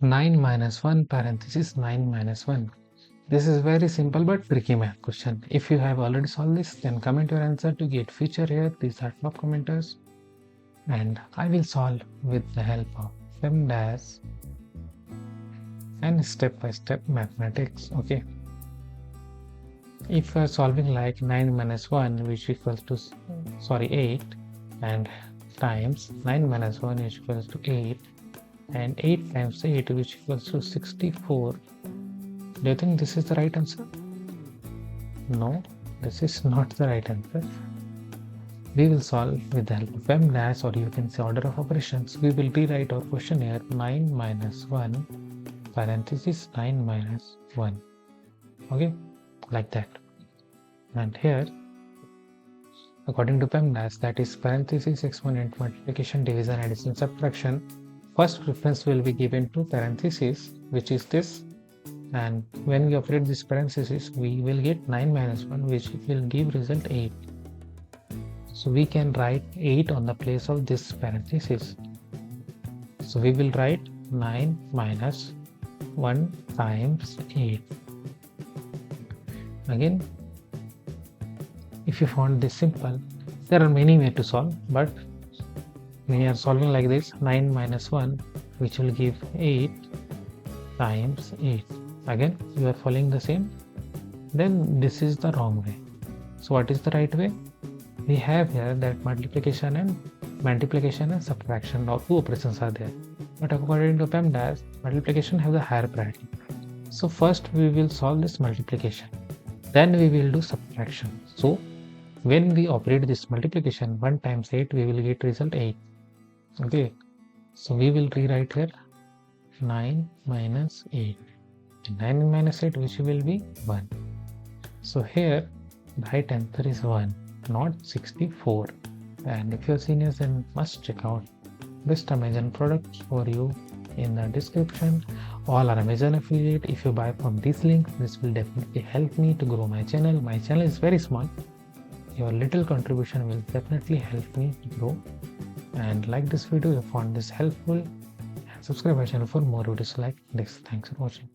9 minus 1 parenthesis 9 minus 1. This is very simple but tricky math question. If you have already solved this, then comment your answer to get feature here. These are top commenters. And I will solve with the help of PEMDAS and step-by-step mathematics. Okay. If we are solving like 9 minus 1 which equals to 8 and times 9 minus 1 which equals to 8 and 8 times 8 which equals to 64. Do you think this is the right answer? No, this is not the right answer. We will solve with the help of PEMDAS, or you can say order of operations. We will rewrite our question here 9 minus 1 parenthesis 9 minus 1. Okay, like that. And here, according to PEMDAS, that is parenthesis exponent multiplication division addition subtraction. First preference will be given to parenthesis, which is this, and when we operate this parenthesis we will get 9 minus 1 which will give result 8. So we can write 8 on the place of this parenthesis. So we will write 9 minus 1 times 8. Again, if you found this simple, there are many ways to solve, but we are solving like this: 9 minus 1 which will give 8 times 8. Again, you are following the same. Then this is the wrong way. So what is the right way? We have here that multiplication and subtraction, or two operations are there. But according to PEMDAS, multiplication has a higher priority. So first we will solve this multiplication. Then we will do subtraction. So when we operate this multiplication, 1 times 8, we will get result 8. Okay. So we will rewrite here 9 minus 8. 9 minus 8 which will be 1. So here the right answer is 1, not 64. And if you're seniors, then must check out best Amazon products for you in the description. All are Amazon affiliate. If you buy from these links, this will definitely help me to grow my channel. My channel is very small. Your little contribution will definitely help me to grow. And like this video if you found this helpful, and subscribe my channel for more videos like this. Thanks for watching.